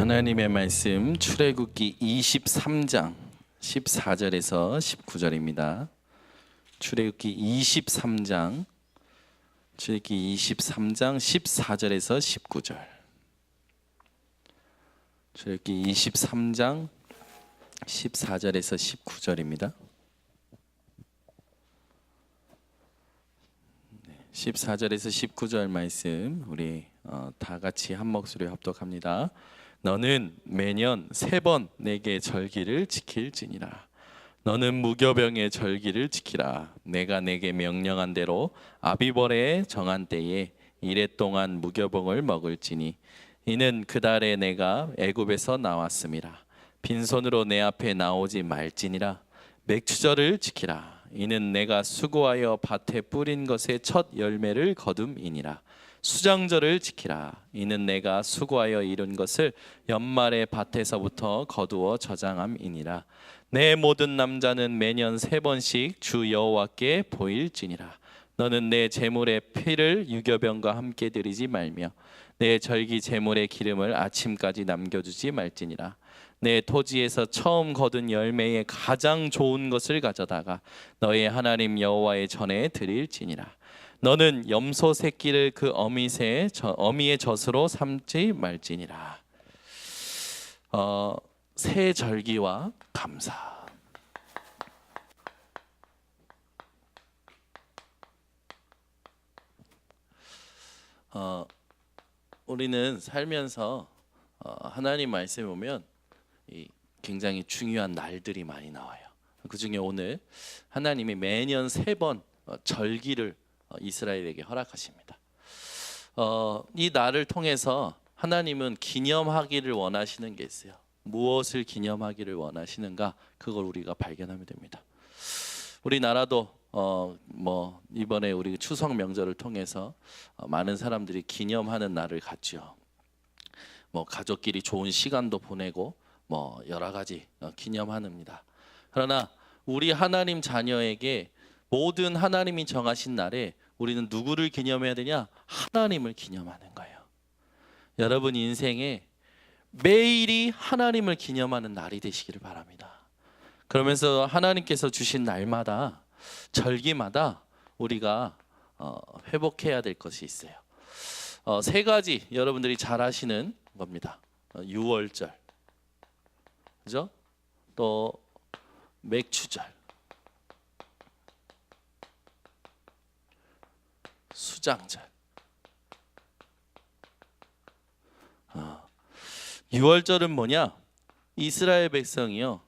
하나님의 말씀 출애굽기 23장 14절에서 19절입니다. 출애굽기 23장 14절에서 19절. 출애굽기 23장 14절에서 19절입니다. 14절에서 19절 말씀 우리 다 같이 한 목소리에 합독합니다. 너는 매년 3번 내게 절기를 지킬지니라. 너는 무교병의 절기를 지키라. 내가 내게 명령한 대로 아비벌에 정한 때에 이래 동안 무교병을 먹을지니 이는 그 달에 내가 애굽에서 나왔음이라. 빈손으로 내 앞에 나오지 말지니라. 맥추절을 지키라. 이는 내가 수고하여 밭에 뿌린 것의 첫 열매를 거둠이니라. 수장절을 지키라. 이는 내가 수고하여 이룬 것을 연말에 밭에서부터 거두어 저장함이니라. 내 모든 남자는 매년 3번씩 주 여호와께 보일지니라. 너는 내 제물의 피를 유교병과 함께 드리지 말며 내 절기 제물의 기름을 아침까지 남겨두지 말지니라. 내 토지에서 처음 거둔 열매의 가장 좋은 것을 가져다가 너의 하나님 여호와의 전에 드릴지니라. 너는 염소 새끼를 그 어미의 젖으로 삼지 말지니라. 새 절기와 감사. 우리는 살면서 하나님 말씀에 보면 굉장히 중요한 날들이 많이 나와요. 그 중에 오늘 하나님이 매년 3번 절기를 이스라엘에게 허락하십니다. 이 날을 통해서 하나님은 기념하기를 원하시는 게 있어요. 무엇을 기념하기를 원하시는가? 그걸 우리가 발견하면 됩니다. 우리나라도 이번에 우리 추석 명절을 통해서 많은 사람들이 기념하는 날을 갖죠. 가족끼리 좋은 시간도 보내고 여러 가지 기념합니다. 그러나 우리 하나님 자녀에게 모든 하나님이 정하신 날에 우리는 누구를 기념해야 되냐? 하나님을 기념하는 거예요. 여러분 인생에 매일이 하나님을 기념하는 날이 되시기를 바랍니다. 그러면서 하나님께서 주신 날마다 절기마다 우리가 회복해야 될 것이 있어요. 3가지 여러분들이 잘 아시는 겁니다. 유월절, 그죠? 또 맥추절, 수장절. 6월절은 뭐냐? 이스라엘 백성이요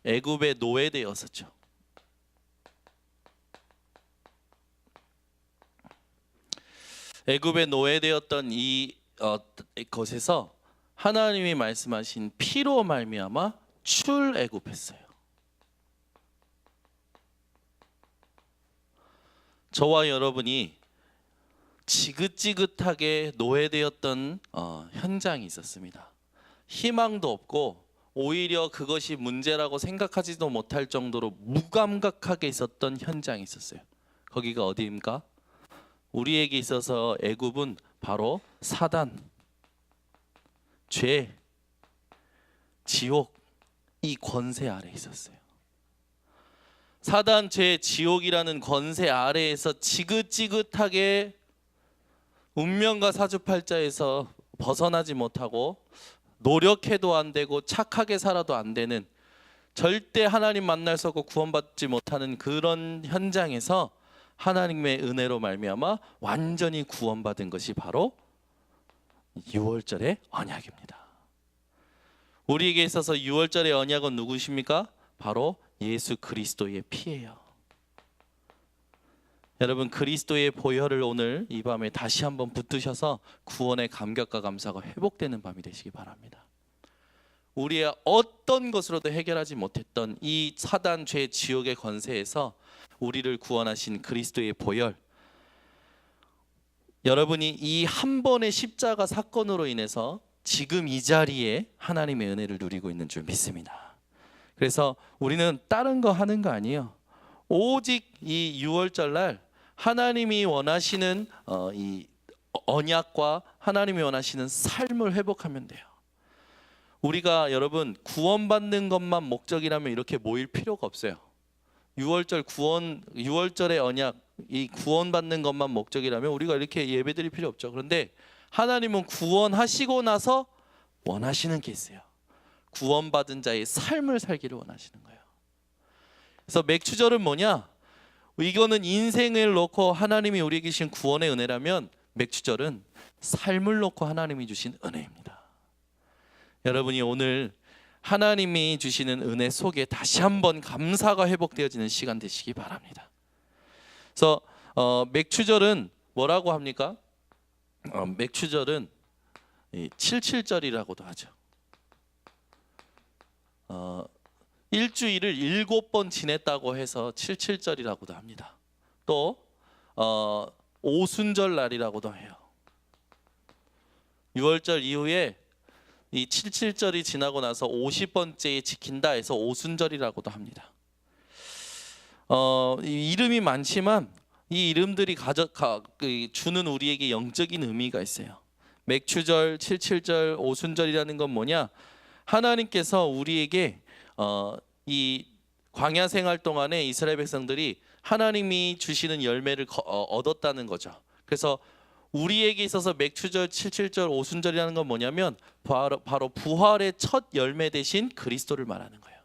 애굽에 노예되었었죠. 애굽에 노예되었던 이 것에서 하나님이 말씀하신 피로 말미암아 출애굽했어요. 저와 여러분이 지긋지긋하게 노예되었던 현장이 있었습니다. 희망도 없고 오히려 그것이 문제라고 생각하지도 못할 정도로 무감각하게 있었던 현장이 있었어요. 거기가 어디입니까? 우리에게 있어서 애굽은 바로 사단, 죄, 지옥, 이 권세 아래 있었어요. 사단, 죄, 지옥이라는 권세 아래에서 지긋지긋하게 운명과 사주팔자에서 벗어나지 못하고 노력해도 안 되고 착하게 살아도 안 되는, 절대 하나님 만날 수 없고 구원받지 못하는 그런 현장에서 하나님의 은혜로 말미암아 완전히 구원받은 것이 바로 6월절의 언약입니다. 우리에게 있어서 6월절의 언약은 누구십니까? 바로 예수 그리스도의 피예요. 여러분 그리스도의 보혈을 오늘 이 밤에 다시 한번 붙드셔서 구원의 감격과 감사가 회복되는 밤이 되시기 바랍니다. 우리의 어떤 것으로도 해결하지 못했던 이 사단, 죄, 지옥의 권세에서 우리를 구원하신 그리스도의 보혈, 여러분이 이 한 번의 십자가 사건으로 인해서 지금 이 자리에 하나님의 은혜를 누리고 있는 줄 믿습니다. 그래서 우리는 다른 거 하는 거 아니에요. 오직 이 6월절 날 하나님이 원하시는 이 언약과 하나님이 원하시는 삶을 회복하면 돼요. 우리가 여러분 구원받는 것만 목적이라면 이렇게 모일 필요가 없어요. 6월절의 언약, 이 구원받는 것만 목적이라면 우리가 이렇게 예배드릴 필요 없죠. 그런데 하나님은 구원하시고 나서 원하시는 게 있어요. 구원받은 자의 삶을 살기를 원하시는 거예요. 그래서 맥추절은 뭐냐? 이거는 인생을 놓고 하나님이 우리에게 주신 구원의 은혜라면 맥추절은 삶을 놓고 하나님이 주신 은혜입니다. 여러분이 오늘 하나님이 주시는 은혜 속에 다시 한번 감사가 회복되어지는 시간 되시기 바랍니다. 그래서 맥추절은 뭐라고 합니까? 맥추절은 77절이라고도 하죠. 일주일을 7번 지냈다고 해서 77절이라고도 합니다. 또 오순절 날이라고도 해요. 6월절 이후에 이 77절이 지나고 나서 50번째에 지킨다 해서 오순절이라고도 합니다. 이 이름이 많지만 이 이름들이 주는 우리에게 영적인 의미가 있어요. 맥추절, 77절, 오순절이라는 건 뭐냐? 하나님께서 우리에게 이 광야 생활 동안에 이스라엘 백성들이 하나님이 주시는 열매를 얻었다는 거죠. 그래서 우리에게 있어서 맥추절, 77절, 오순절이라는 건 뭐냐면 바로 부활의 첫 열매 되신 그리스도를 말하는 거예요.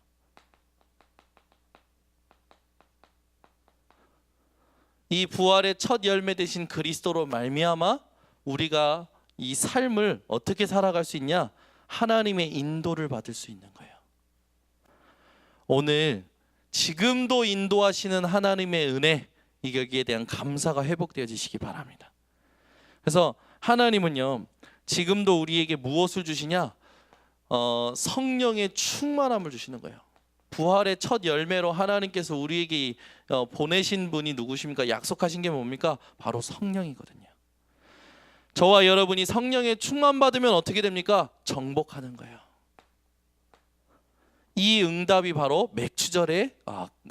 이 부활의 첫 열매 되신 그리스도로 말미암아 우리가 이 삶을 어떻게 살아갈 수 있냐? 하나님의 인도를 받을 수 있는 거예요. 오늘 지금도 인도하시는 하나님의 은혜, 여기에 대한 감사가 회복되어지시기 바랍니다. 그래서 하나님은요, 지금도 우리에게 무엇을 주시냐? 성령의 충만함을 주시는 거예요. 부활의 첫 열매로 하나님께서 우리에게 보내신 분이 누구십니까? 약속하신 게 뭡니까? 바로 성령이거든요. 저와 여러분이 성령의 충만 받으면 어떻게 됩니까? 정복하는 거예요. 이 응답이 바로 맥추절의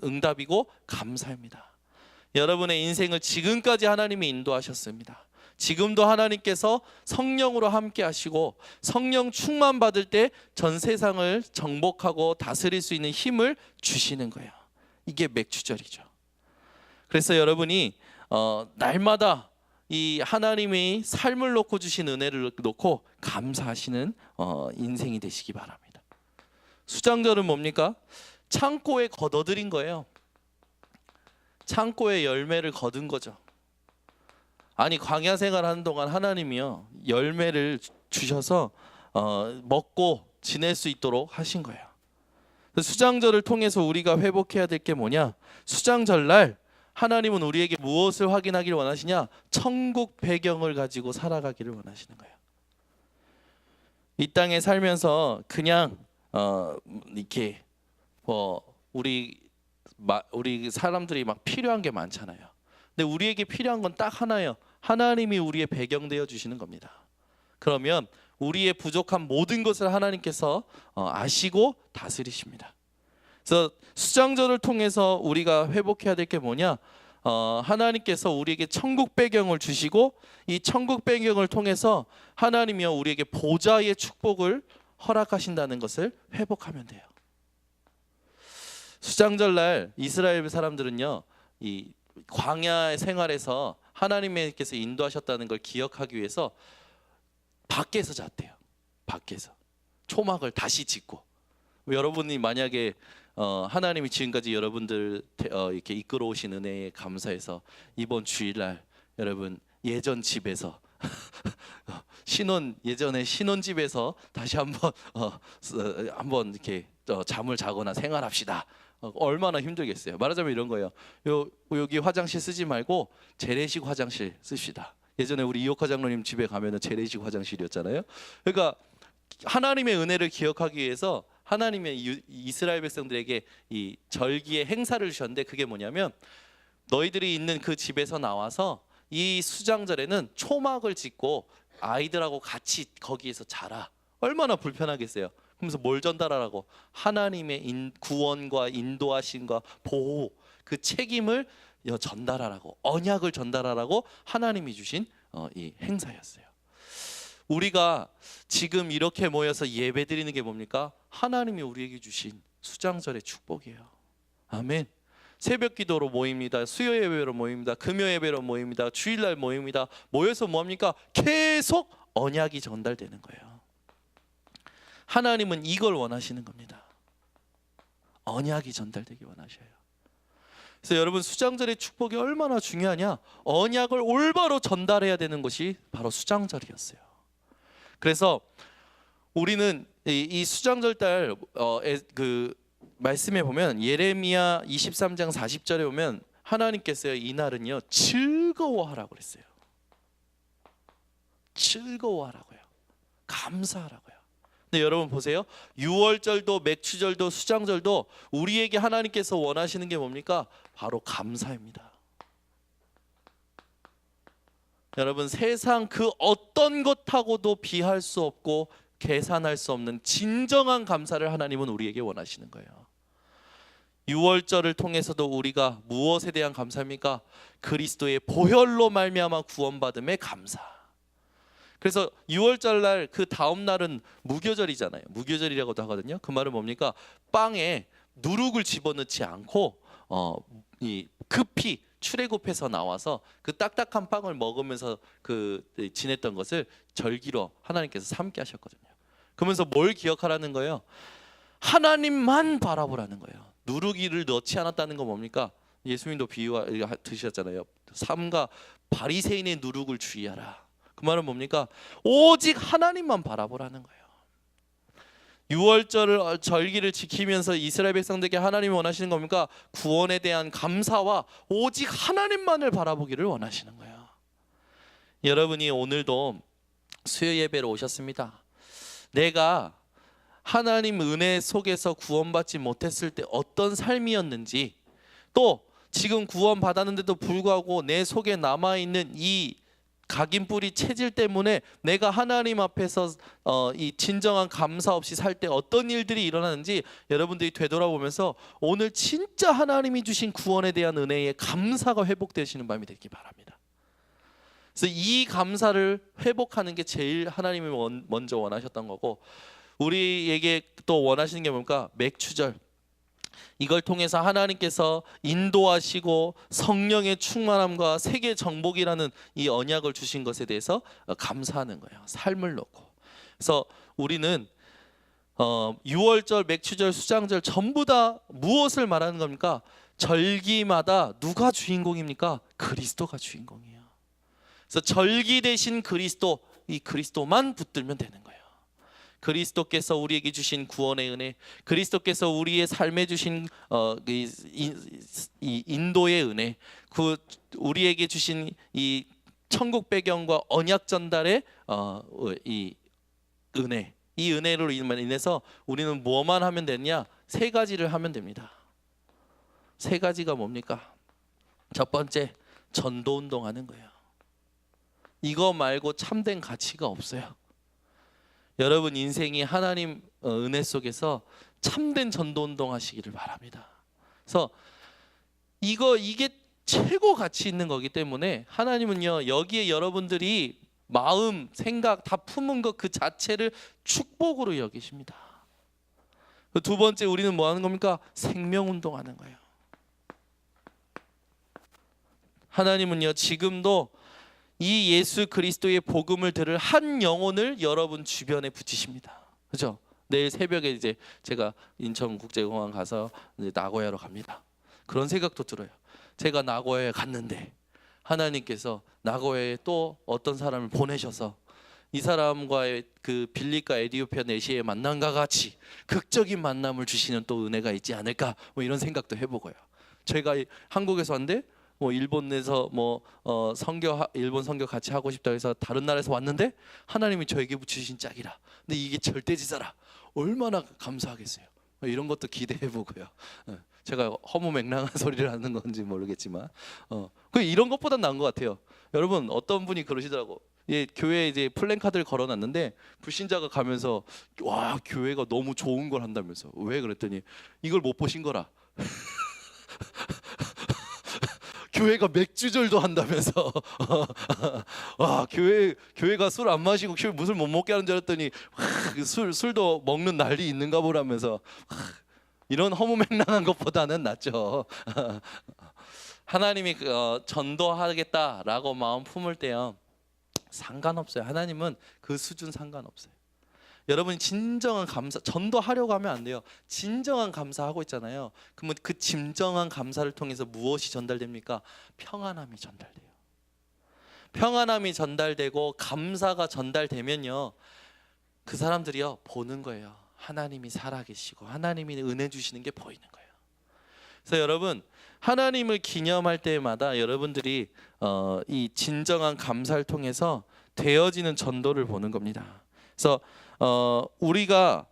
응답이고 감사입니다. 여러분의 인생을 지금까지 하나님이 인도하셨습니다. 지금도 하나님께서 성령으로 함께 하시고 성령 충만 받을 때 전 세상을 정복하고 다스릴 수 있는 힘을 주시는 거예요. 이게 맥추절이죠. 그래서 여러분이 날마다 이 하나님이 삶을 놓고 주신 은혜를 놓고 감사하시는 인생이 되시기 바랍니다. 수장절은 뭡니까? 창고에 걷어들인 거예요. 창고에 열매를 거둔 거죠. 아니 광야 생활하는 동안 하나님이요 열매를 주셔서 먹고 지낼 수 있도록 하신 거예요. 수장절을 통해서 우리가 회복해야 될 게 뭐냐? 수장절날 하나님은 우리에게 무엇을 확인하기를 원하시냐? 천국 배경을 가지고 살아가기를 원하시는 거예요. 이 땅에 살면서 그냥 이렇게 우리 사람들이 막 필요한 게 많잖아요. 근데 우리에게 필요한 건 딱 하나예요. 하나님이 우리의 배경 되어 주시는 겁니다. 그러면 우리의 부족한 모든 것을 하나님께서 아시고 다스리십니다. 그래서 수장절을 통해서 우리가 회복해야 될 게 뭐냐? 하나님께서 우리에게 천국 배경을 주시고 이 천국 배경을 통해서 하나님이요 우리에게 보좌의 축복을 허락하신다는 것을 회복하면 돼요. 수장절날 이스라엘 사람들은요 이 광야 생활에서 하나님께서 인도하셨다는 걸 기억하기 위해서 밖에서 잤대요. 밖에서 초막을 다시 짓고. 여러분이 만약에 하나님이 지금까지 여러분들 이렇게 이끌어 오신 은혜에 감사해서 이번 주일날 여러분 예전 집에서 예전에 신혼집에서 다시 한번 이렇게 잠을 자거나 생활합시다. 얼마나 힘들겠어요. 말하자면 이런 거예요. 여기 화장실 쓰지 말고 재래식 화장실 씁시다. 예전에 우리 이옥화 장로님 집에 가면은 재래식 화장실이었잖아요. 그러니까 하나님의 은혜를 기억하기 위해서 하나님의 이스라엘 백성들에게 이 절기의 행사를 주셨는데 그게 뭐냐면 너희들이 있는 그 집에서 나와서 이 수장절에는 초막을 짓고 아이들하고 같이 거기에서 자라. 얼마나 불편하겠어요. 그러면서 뭘 전달하라고? 하나님의 구원과 인도하심과 보호 그 책임을 전달하라고 언약을 전달하라고 하나님이 주신 이 행사였어요. 우리가 지금 이렇게 모여서 예배 드리는 게 뭡니까? 하나님이 우리에게 주신 수장절의 축복이에요. 아멘. 새벽 기도로 모입니다. 수요 예배로 모입니다. 금요 예배로 모입니다. 주일날 모입니다. 모여서 뭐합니까? 계속 언약이 전달되는 거예요. 하나님은 이걸 원하시는 겁니다. 언약이 전달되기 원하셔요. 그래서 여러분, 수장절의 축복이 얼마나 중요하냐? 언약을 올바로 전달해야 되는 것이 바로 수장절이었어요. 그래서 우리는 이 수장절 달 그 말씀에 보면 예레미야 23장 40절에 보면 하나님께서 이날은요 즐거워하라고 그랬어요. 즐거워하라고요. 감사하라고요. 근데 여러분 보세요. 유월절도 맥추절도 수장절도 우리에게 하나님께서 원하시는 게 뭡니까? 바로 감사입니다. 여러분, 세상 그 어떤 것하고도 비할 수 없고 계산할 수 없는 진정한 감사를 하나님은 우리에게 원하시는 거예요. 유월절을 통해서도 우리가 무엇에 대한 감사입니까? 그리스도의 보혈로 말미암아 구원받음의 감사. 그래서 유월절 날 그 다음 날은 무교절이잖아요. 무교절이라고도 하거든요. 그 말은 뭡니까? 빵에 누룩을 집어넣지 않고 급히 출애굽해서 나와서 그 딱딱한 빵을 먹으면서 지냈던 것을 절기로 하나님께서 삼게 하셨거든요. 그러면서 뭘 기억하라는 거예요? 하나님만 바라보라는 거예요. 누룩이를 넣지 않았다는 건 뭡니까? 예수님도 비유와 드셨잖아요. 삼가 바리새인의 누룩을 주의하라. 그 말은 뭡니까? 오직 하나님만 바라보라는 거예요. 유월절을 절기를 지키면서 이스라엘 백성들에게 하나님이 원하시는 겁니까? 구원에 대한 감사와 오직 하나님만을 바라보기를 원하시는 거예요. 여러분이 오늘도 수요 예배로 오셨습니다. 내가 하나님 은혜 속에서 구원받지 못했을 때 어떤 삶이었는지, 또 지금 구원받았는데도 불구하고 내 속에 남아있는 이 각인뿌리 체질 때문에 내가 하나님 앞에서 이 진정한 감사 없이 살 때 어떤 일들이 일어나는지 여러분들이 되돌아보면서 오늘 진짜 하나님이 주신 구원에 대한 은혜에 감사가 회복되시는 밤이 되기 바랍니다. 그래서 이 감사를 회복하는 게 제일 하나님이 먼저 원하셨던 거고, 우리에게 또 원하시는 게 뭘까? 맥추절. 이걸 통해서 하나님께서 인도하시고 성령의 충만함과 세계 정복이라는 이 언약을 주신 것에 대해서 감사하는 거예요. 삶을 놓고. 그래서 우리는 유월절, 맥추절, 수장절 전부 다 무엇을 말하는 겁니까? 절기마다 누가 주인공입니까? 그리스도가 주인공이에요. 그래서 절기 대신 그리스도, 이 그리스도만 붙들면 되는 거예요. 그리스도께서 우리에게 주신 구원의 은혜, 그리스도께서 우리의 삶에 주신 이 인도의 은혜, 그 우리에게 주신 이 천국 배경과 언약 전달의 이 은혜, 이 은혜로 인해서 우리는 뭐만 하면 되냐? 세 가지를 하면 됩니다. 세 가지가 뭡니까? 첫 번째, 전도 운동하는 거예요. 이거 말고 참된 가치가 없어요. 여러분 인생이 하나님 은혜 속에서 참된 전도운동 하시기를 바랍니다. 그래서 이게 최고 가치 있는 거기 때문에 하나님은요, 여기에 여러분들이 마음, 생각 다 품은 것 그 자체를 축복으로 여기십니다. 두 번째, 우리는 뭐 하는 겁니까? 생명운동 하는 거예요. 하나님은요, 지금도 이 예수 그리스도의 복음을 들을 한 영혼을 여러분 주변에 붙이십니다. 그렇죠? 내일 새벽에 이제 제가 인천국제공항 가서 이제 나고야로 갑니다. 그런 생각도 들어요. 제가 나고야에 갔는데 하나님께서 나고야에 또 어떤 사람을 보내셔서 이 사람과의 그 빌립과 에디오피아 내시의 만남과 같이 극적인 만남을 주시는 또 은혜가 있지 않을까, 뭐 이런 생각도 해보고요. 제가 한국에서 왔는데 뭐 일본에서 일본 선교 같이 하고 싶다 해서 다른 나라에서 왔는데 하나님이 저에게 붙이신 짝이라. 근데 이게 절대지사라. 얼마나 감사하겠어요. 이런 것도 기대해 보고요. 제가 허무맹랑한 소리를 하는 건지 모르겠지만, 이런 것보단 나은 것 같아요. 여러분, 어떤 분이 그러시더라고. 교회에 이제 플랜카드를 걸어놨는데 불신자가 가면서 와, 교회가 너무 좋은 걸 한다면서. 왜 그랬더니 이걸 못 보신 거라. 교회가 맥주절도 한다면서 와, 교회가 술 안 마시고 무술 못 먹게 하는 줄 알았더니 술도 먹는 날이 있는가 보라면서 이런 허무맹랑한 것보다는 낫죠. 하나님이 전도하겠다라고 마음 품을 때요, 상관없어요. 하나님은 그 수준 상관없어요. 여러분이 진정한 감사, 전도하려고 하면 안 돼요. 진정한 감사하고 있잖아요. 그러면 그 진정한 감사를 통해서 무엇이 전달됩니까? 평안함이 전달돼요. 평안함이 전달되고 감사가 전달되면요, 그 사람들이요 보는 거예요. 하나님이 살아계시고 하나님이 은혜 주시는 게 보이는 거예요. 그래서 여러분, 하나님을 기념할 때마다 여러분들이 이 진정한 감사를 통해서 되어지는 전도를 보는 겁니다. 그래서 우리가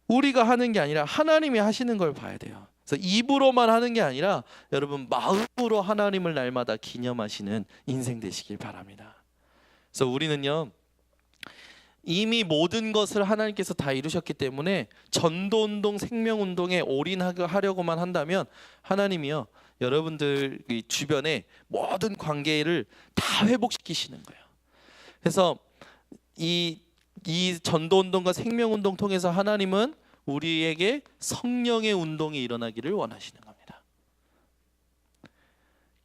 하는 게 아니라 하나님이 하시는 걸 봐야 돼요. 그래서 입으로만 하는 게 아니라 여러분 마음으로 하나님을 날마다 기념하시는 인생 되시길 바랍니다. 그래서 우리는요, 이미 모든 것을 하나님께서 다 이루셨기 때문에 전도운동, 생명운동에 올인하려고만 한다면 하나님이요, 여러분들 주변에 모든 관계를 다 회복시키시는 거예요. 그래서 이 전도운동과 생명운동 통해서 하나님은 우리에게 성령의 운동이 일어나기를 원하시는 겁니다.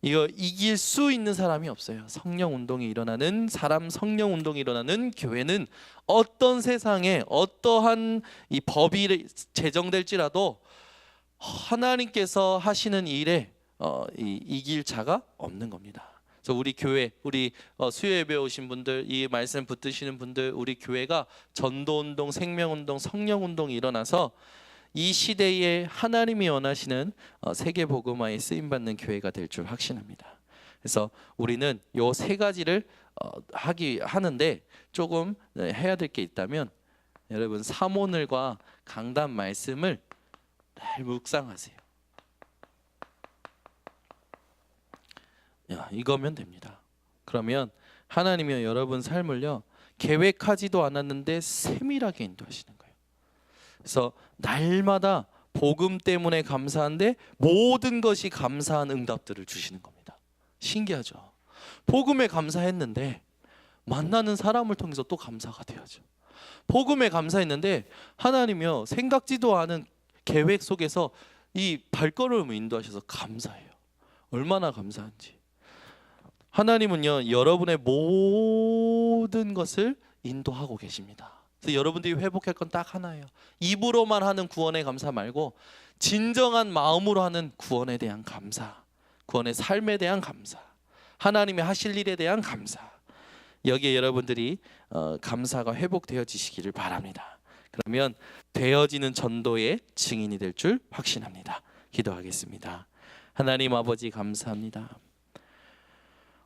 이거 이길 수 있는 사람이 없어요. 성령 운동이 일어나는 사람, 성령 운동이 일어나는 교회는 어떤 세상에 어떠한 이 법이 제정될지라도 하나님께서 하시는 일에 이길 자가 없는 겁니다. 그래서 우리 교회, 우리 수요예배 오신 분들, 이 말씀 붙드시는 분들, 우리 교회가 전도운동, 생명운동, 성령운동이 일어나서 이 시대에 하나님이 원하시는 세계복음화에 쓰임받는 교회가 될 줄 확신합니다. 그래서 우리는 요 세 가지를 하는데 조금 해야 될 게 있다면, 여러분 사모늘과 강단 말씀을 잘 묵상하세요. 이거면 됩니다. 그러면 하나님이 여러분 삶을요, 계획하지도 않았는데 세밀하게 인도하시는 거예요. 그래서 날마다 복음 때문에 감사한데 모든 것이 감사한 응답들을 주시는 겁니다. 신기하죠? 복음에 감사했는데 만나는 사람을 통해서 또 감사가 되어죠. 복음에 감사했는데 하나님이요, 생각지도 않은 계획 속에서 이 발걸음을 인도하셔서 감사해요. 얼마나 감사한지. 하나님은요, 여러분의 모든 것을 인도하고 계십니다. 그래서 여러분들이 회복할 건 딱 하나예요. 입으로만 하는 구원의 감사 말고 진정한 마음으로 하는 구원에 대한 감사, 구원의 삶에 대한 감사, 하나님이 하실 일에 대한 감사, 여기에 여러분들이 감사가 회복되어지시기를 바랍니다. 그러면 되어지는 전도의 증인이 될 줄 확신합니다. 기도하겠습니다. 하나님 아버지, 감사합니다.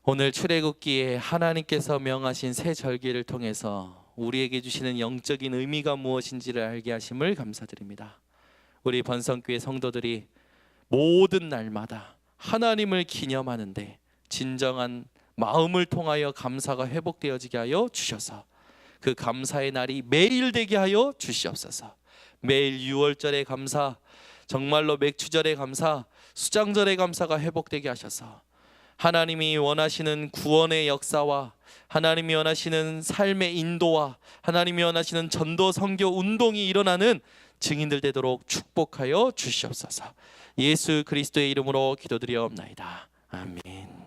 오늘 출애굽기에 하나님께서 명하신 새 절기를 통해서 우리에게 주시는 영적인 의미가 무엇인지를 알게 하심을 감사드립니다. 우리 번성교회 성도들이 모든 날마다 하나님을 기념하는데 진정한 마음을 통하여 감사가 회복되어지게 하여 주셔서 그 감사의 날이 매일 되게 하여 주시옵소서. 매일 유월절의 감사, 정말로 맥주절의 감사, 수장절의 감사가 회복되게 하셔서 하나님이 원하시는 구원의 역사와 하나님이 원하시는 삶의 인도와 하나님이 원하시는 전도 선교 운동이 일어나는 증인들 되도록 축복하여 주시옵소서. 예수 그리스도의 이름으로 기도드리옵나이다. 아멘.